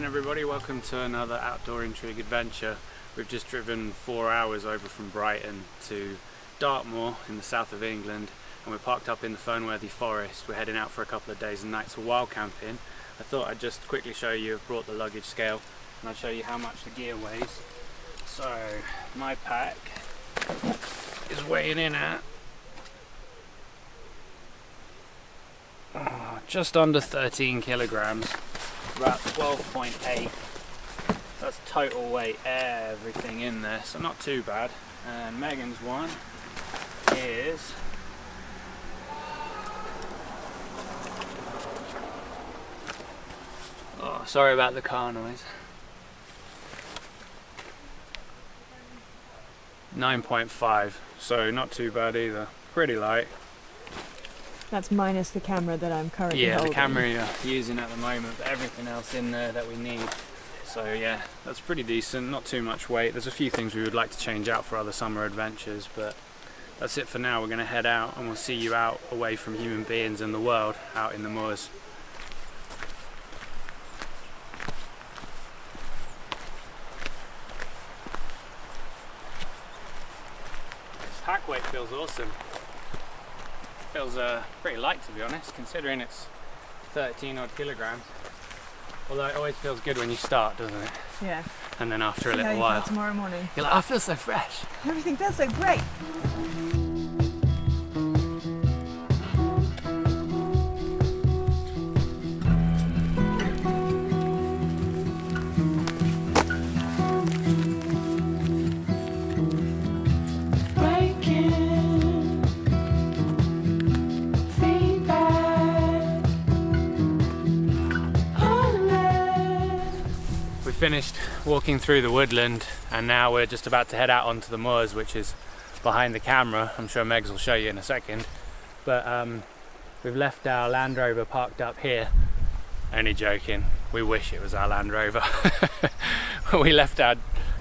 Morning everybody, welcome to another Outdoor Intrigue adventure. We've just driven 4 hours over from Brighton to Dartmoor in the south of England, and we're parked up in the Fernworthy Forest. We're heading out for a couple of days and nights of wild camping. I thought I'd just quickly show you. I've brought the luggage scale and I'll show you how much the gear weighs. So my pack is weighing in at just under 13 kilograms, about 12.8. That's total weight, everything in there, so not too bad. And Megan's one is sorry about the car noise. 9.5, so not too bad either. Pretty light. That's minus the camera that I'm currently holding. The camera you're using at the moment, but everything else in there that we need. So yeah, that's pretty decent, not too much weight. There's a few things we would like to change out for other summer adventures, but that's it for now. We're going to head out and we'll see you out away from human beings and the world, out in the moors. This pack weight feels awesome. Feels pretty light, to be honest, considering it's 13 odd kilograms. Although it always feels good when you start, doesn't it? Yeah. And then after a See little how you while, feel tomorrow morning. you're like, I feel so fresh. Everything feels so great. Finished walking through the woodland and now we're just about to head out onto the moors, which is behind the camera. I'm sure Megs will show you in a second, but we've left our Land Rover parked up here. Only joking, we wish it was our Land Rover. We left our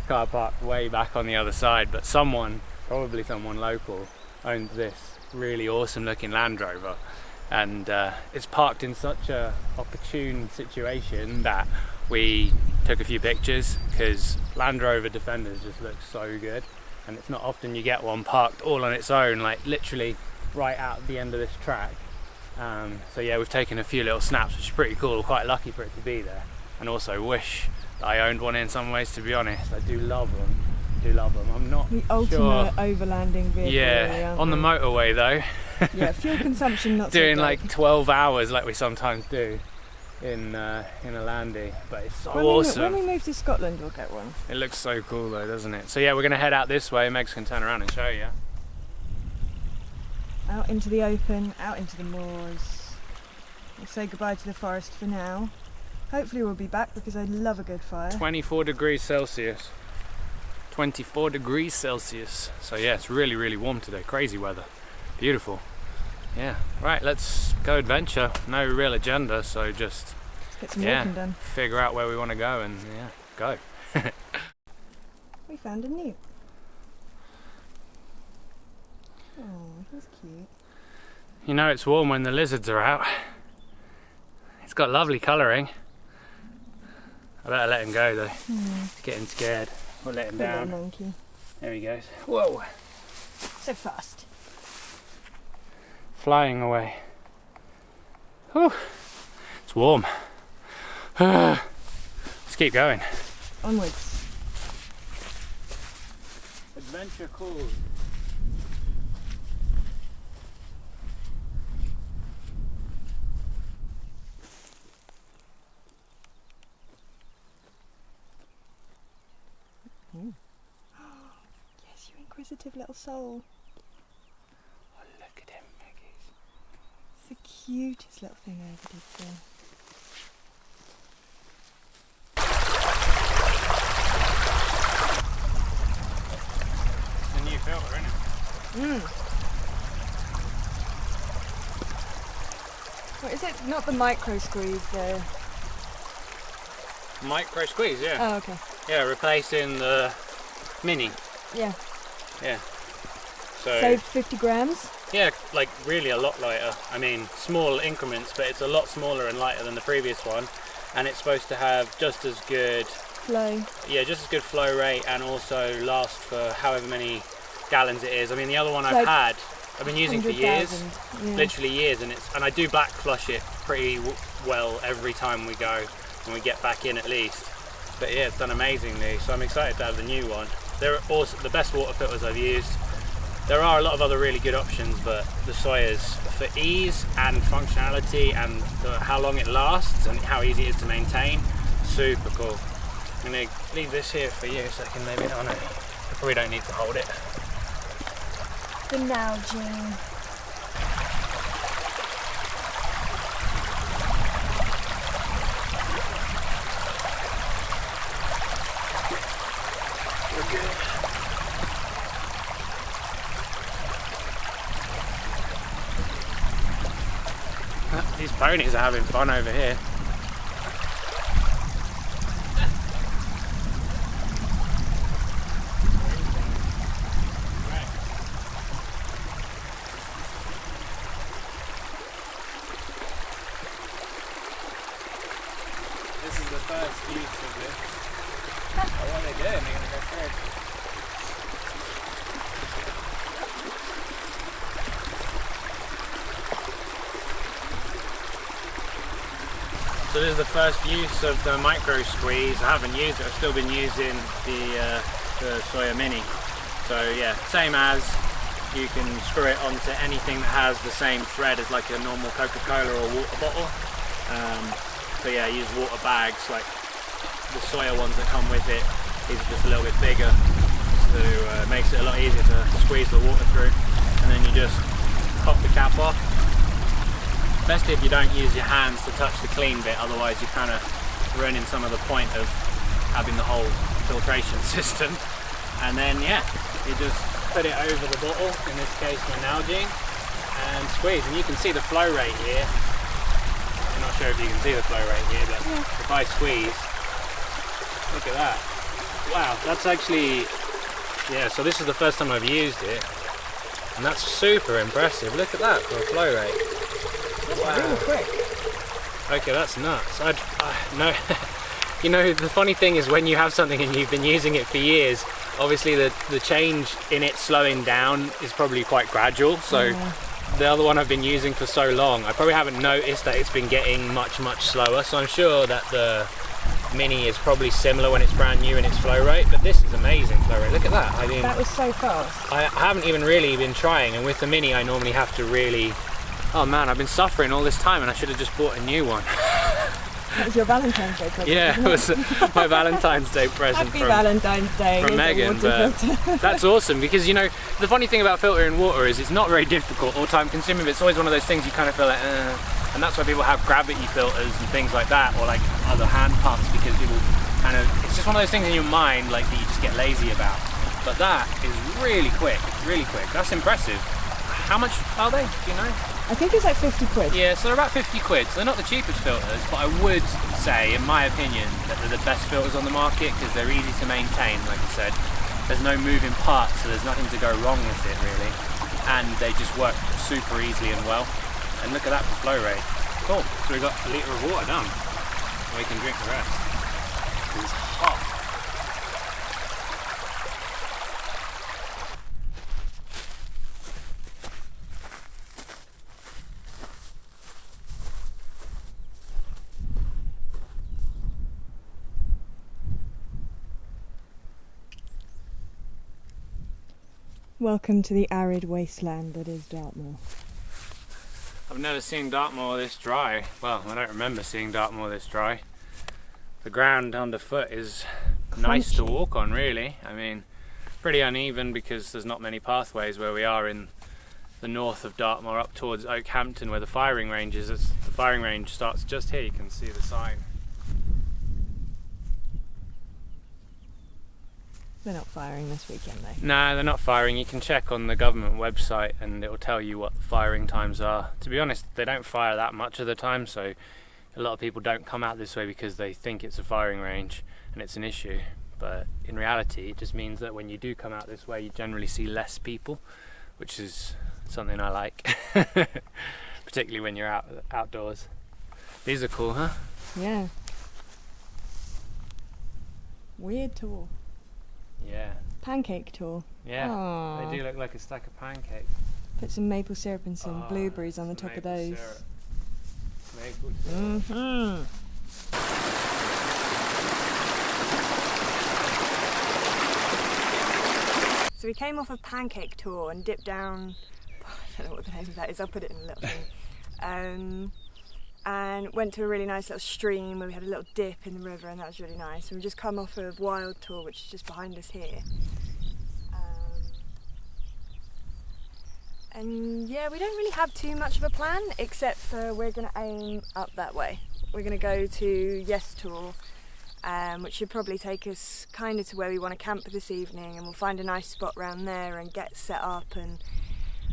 car parked way back on the other side, but someone, probably someone local, owns this really awesome looking Land Rover, and it's parked in such a opportune situation that we took a few pictures, because Land Rover Defenders just look so good, and it's not often you get one parked all on its own, like literally right out at the end of this track. So yeah, we've taken a few little snaps, which is pretty cool. Quite lucky for it to be there, and also wish that I owned one in some ways, to be honest. I do love them. I'm not the ultimate overlanding vehicle. Yeah, on the motorway though. Yeah, fuel consumption not doing so like 12 hours like we sometimes do in a Landy, but it's so awesome. When we move to Scotland, we'll get one. It looks so cool though, doesn't it? So yeah, we're going to head out this way. Megs can turn around and show you. Out into the open, out into the moors. We'll say goodbye to the forest for now. Hopefully we'll be back, because I love a good fire. 24 degrees Celsius. 24 degrees Celsius. So yeah, it's really, really warm today. Crazy weather. Beautiful. Yeah, right, let's go adventure. No real agenda, so just get some walking done. Figure out where we want to go and go. We found a newt. Oh, he's cute. You know it's warm when the lizards are out. It's got lovely colouring. I better let him go though. He's getting scared. We'll let him down. Monkey. There he goes. Whoa! So fast. Flying away. Whew. It's warm. Let's keep going. Onwards. Adventure calls. Yes, you inquisitive little soul. Oh, look at him, Maggie. It's the cutest little thing I ever did see. It's a new filter, isn't it? What is it? Not the micro squeeze though. Micro squeeze, yeah. Oh, okay. Yeah, replacing the mini. Yeah. Yeah. So saved 50 grams? Yeah, like really a lot lighter. I mean, small increments, but it's a lot smaller and lighter than the previous one. and it's supposed to have just as good flow. Yeah, just as good flow rate, and also last for however many gallons it is. I mean, the other one I've been using for years, literally years, and I do back flush it pretty well every time we go, and we get back in at least. But yeah, it's done amazingly, so I'm excited to have the new one. They're also the best water filters I've used. There are a lot of other really good options, but the Sawyers, for ease and functionality and how long it lasts and how easy it is to maintain, super cool. I'm going to leave this here for you so I can maybe, oh no, I probably don't need to hold it. The Nalgene. We're good. These ponies are having fun over here. This is the first use of this. Oh, what are they doing? They're going to go through. So this is the first use of the micro squeeze. I haven't used it, I've still been using the Sawyer Mini. So yeah, same as, you can screw it onto anything that has the same thread as like a normal Coca-Cola or water bottle. So yeah, I use water bags, like the Sawyer ones that come with it. These are just a little bit bigger, so it makes it a lot easier to squeeze the water through. And then you just pop the cap off. Best if you don't use your hands to touch the clean bit, otherwise you're kind of ruining some of the point of having the whole filtration system. And then yeah, you just put it over the bottle, in this case my Nalgene, and squeeze. And you can see the flow rate here. I'm not sure if you can see the flow rate here, but if I squeeze, look at that. Wow, that's actually, yeah, so this is the first time I've used it, and that's super impressive. Look at that for a flow rate. Wow. Really quick. Okay, that's nuts. No, you know, the funny thing is when you have something and you've been using it for years, obviously the change in it slowing down is probably quite gradual. So the other one I've been using for so long, I probably haven't noticed that it's been getting much slower. So I'm sure that the Mini is probably similar when it's brand new in its flow rate, but this is amazing flow rate. Look at that. I mean, that was so fast. I haven't even really been trying, and with the Mini I normally have to really, oh man, I've been suffering all this time and I should have just bought a new one. That was your Valentine's Day present. Yeah, it was my Valentine's Day present. Happy Valentine's Day from Megan. But that's awesome, because you know the funny thing about filtering water is it's not very difficult or time consuming, but it's always one of those things you kind of feel like and that's why people have gravity filters and things like that, or like other hand pumps, because people kind of, it's just one of those things in your mind like that you just get lazy about. But that is really quick, really quick. That's impressive. How much are they, do you know? I think it's like 50 quid. Yeah, so they're about 50 quid, so they're not the cheapest filters, but I would say, in my opinion, that they're the best filters on the market, because they're easy to maintain, like I said. There's no moving parts, so there's nothing to go wrong with it, really. And they just work super easily and well. And look at that flow rate. Cool, so we've got a litre of water done. We can drink the rest. It's hot. Welcome to the arid wasteland that is Dartmoor. I've never seen Dartmoor this dry. Well, I don't remember seeing Dartmoor this dry. The ground underfoot is nice to walk on, really. I mean, pretty uneven because there's not many pathways where we are in the north of Dartmoor, up towards Oakhampton where the firing range is. The firing range starts just here, you can see the sign. They're not firing this weekend though. No, they're not firing. You can check on the government website and it will tell you what the firing times are. To be honest, they don't fire that much of the time, so a lot of people don't come out this way because they think it's a firing range and it's an issue. But in reality, it just means that when you do come out this way, you generally see less people, which is something I like, particularly when you're outdoors. These are cool, huh? Yeah. Weird tour. Yeah. Pancake tour. Yeah. Aww. They do look like a stack of pancakes. Put some maple syrup and some blueberries on the top of those. Syrup. Maple syrup. Mm-hmm. So we came off a pancake tour and dipped down, I don't know what the name of that is, I'll put it in a little thing, and went to a really nice little stream where we had a little dip in the river, and that was really nice. And we just come off a wild tour, which is just behind us here. And yeah, we don't really have too much of a plan, except for we're going to aim up that way. We're going to go to Yes Tour, which should probably take us kind of to where we want to camp for this evening, and we'll find a nice spot around there and get set up and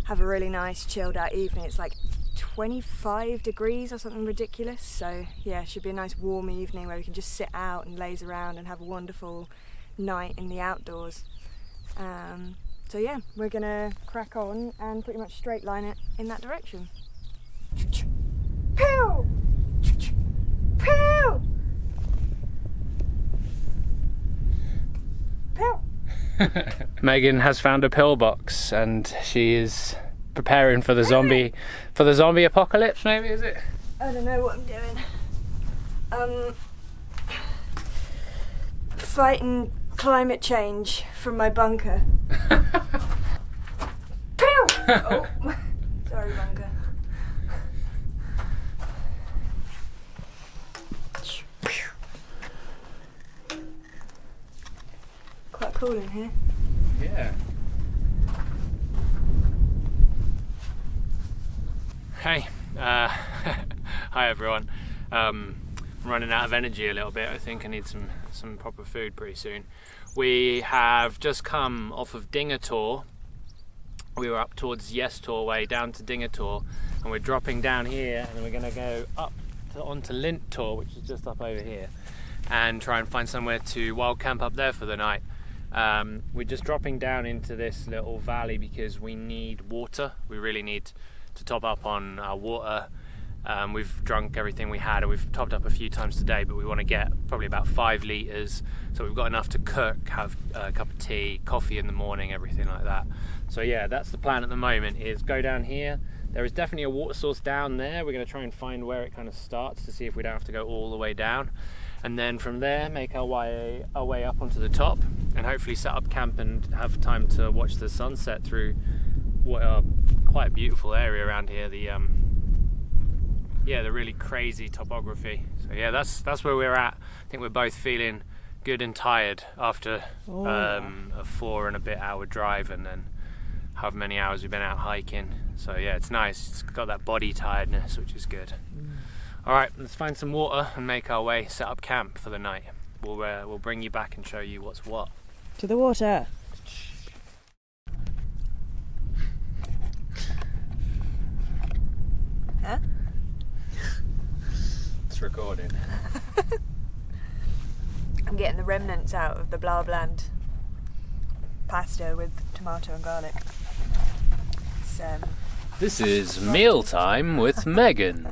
have a really nice chilled out evening. It's like 25 degrees or something ridiculous, so yeah, it should be a nice warm evening where we can just sit out and laze around and have a wonderful night in the outdoors. So yeah, we're gonna crack on and pretty much straight line it in that direction. Pew! Pew! Pew! Megan has found a pillbox and she is preparing for the zombie apocalypse, maybe, is it? I don't know what I'm doing. Fighting climate change from my bunker. Pew! Oh, sorry, bunker. Quite cool in here. Yeah. Hey, hi everyone. I'm running out of energy a little bit. I think I need some proper food pretty soon. We have just come off of Dinger Tor. We were up towards Yes Tor way down to Dinger Tor, and we're dropping down here, and we're going to go up onto Lint Tor, which is just up over here, and try and find somewhere to wild camp up there for the night. We're just dropping down into this little valley because we need water. We really need to top up on our water. We've drunk everything we had, and we've topped up a few times today, but we want to get probably about 5 litres, so we've got enough to cook, have a cup of tea, coffee in the morning, everything like that. So yeah, that's the plan at the moment, is go down here. There is definitely a water source down there. We're going to try and find where it kind of starts to see if we don't have to go all the way down, and then from there make our way up onto the top and hopefully set up camp and have time to watch the sunset through what are quite a beautiful area around here. The really crazy topography. So yeah, that's where we're at. I think we're both feeling good and tired after a 4 and a bit hour drive, and then however many hours we've been out hiking. So yeah, it's nice. It's got that body tiredness, which is good. All right, let's find some water and make our way, set up camp for the night. We'll bring you back and show you what's what. To the water. Huh? It's recording. I'm getting the remnants out of the blah bland pasta with tomato and garlic. This is mealtime with Megan.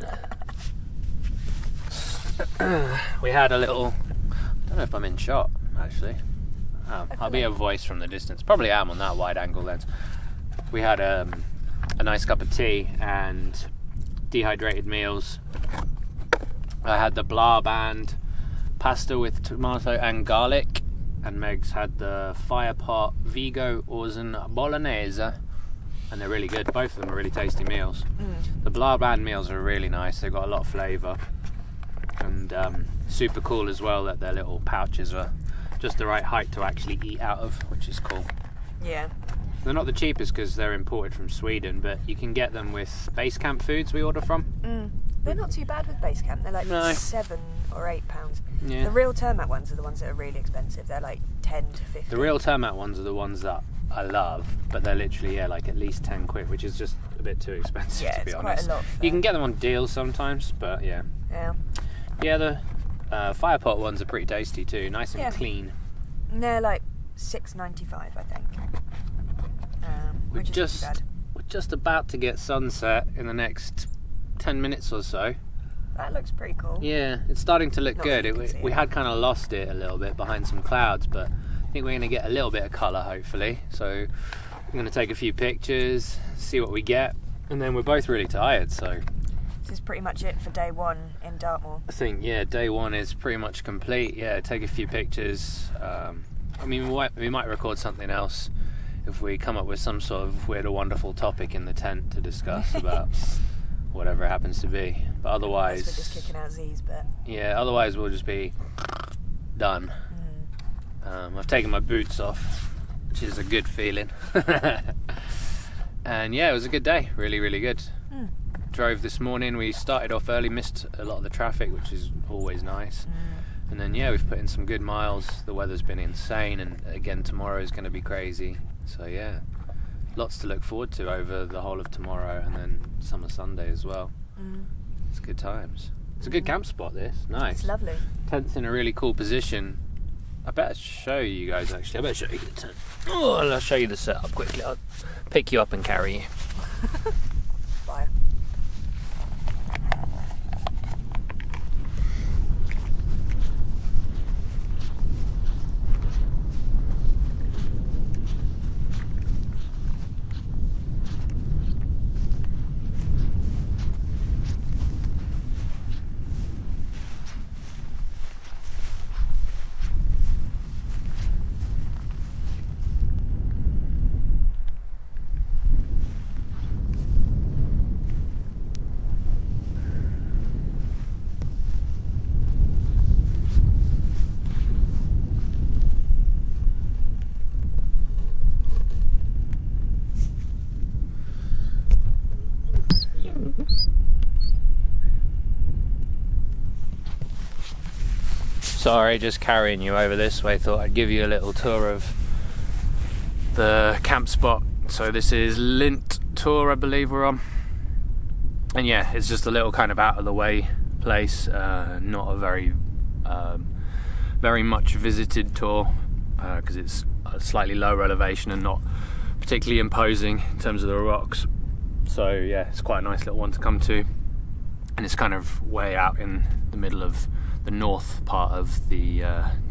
We had a little, I don't know if I'm in shot actually. I'll be a voice from the distance. Probably am on that wide angle lens. We had a nice cup of tea and dehydrated meals. I had the blah band pasta with tomato and garlic, and Meg's had the fire pot Vigo Orzen Bolognese, and they're really good. Both of them are really tasty meals. The blah band meals are really nice. They've got a lot of flavour, and super cool as well that their little pouches are just the right height to actually eat out of, which is cool. Yeah. They're not the cheapest because they're imported from Sweden, but you can get them with base camp foods we order from. They're not too bad with base camp. They're like £7 or £8. Yeah. The real termite ones are the ones that are really expensive. They're like 10 to 15. The real termite ones are the ones that I love, but they're literally like at least 10 quid, which is just a bit too expensive to be honest. Quite a lot. You can get them on deals sometimes, but yeah. Yeah, the fire pot ones are pretty tasty too, nice and clean. And they're like £6.95, I think. Which isn't too bad. We're just about to get sunset in the next 10 minutes or so. That looks pretty cool. Yeah, it's starting to look Not good. that you can see We it. had kind of lost it a little bit behind some clouds, but I think we're going to get a little bit of colour, hopefully. So I'm going to take a few pictures, see what we get, and then we're both really tired, so This is pretty much it for day one in Dartmoor. I think, yeah, day one is pretty much complete. Yeah, take a few pictures. I mean, we might record something else if we come up with some sort of weird or wonderful topic in the tent to discuss about whatever it happens to be. But otherwise, We're just kicking out Z's, but yeah, otherwise we'll just be done. I've taken my boots off, which is a good feeling. And yeah, it was a good day, really, really good. Drove this morning, we started off early, missed a lot of the traffic, which is always nice. And then yeah, we've put in some good miles. The weather's been insane, and again tomorrow is going to be crazy. So yeah, lots to look forward to over the whole of tomorrow, and then summer Sunday as well. It's good times. It's a good camp spot, this. Nice. it's lovely. Tent's in a really cool position. I better show you guys, actually. I better show you the tent. Oh, I'll show you the setup quickly. I'll pick you up and carry you. Bye. Sorry, just carrying you over this way. Thought I'd give you a little tour of the camp spot. So this is Lints tour, I believe we're on. And yeah, it's just a little kind of out of the way place. Not a very much visited tour because it's a slightly lower elevation and not particularly imposing in terms of the rocks. So yeah, it's quite a nice little one to come to. And it's kind of way out in the middle of the north part of the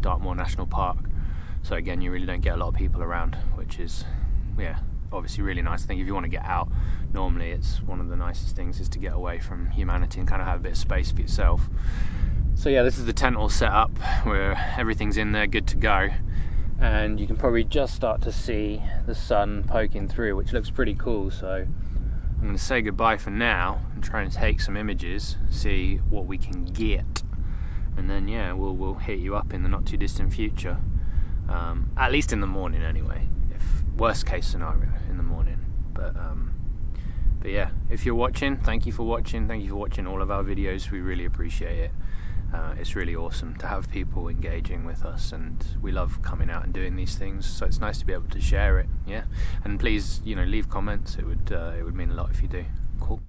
Dartmoor National Park. So again, you really don't get a lot of people around, which is, yeah, obviously really nice. I think if you want to get out, normally it's one of the nicest things is to get away from humanity and kind of have a bit of space for yourself. So yeah, this is the tent all set up where everything's in there, good to go. And you can probably just start to see the sun poking through, which looks pretty cool. So I'm going to say goodbye for now and try and take some images, see what we can get. And then yeah, we'll hit you up in the not too distant future, at least in the morning anyway, if worst case scenario in the morning. But yeah, if you're watching, thank you for watching all of our videos. We really appreciate it. It's really awesome to have people engaging with us, and we love coming out and doing these things, so it's nice to be able to share it. Yeah, and please, leave comments. It would mean a lot if you do. Cool.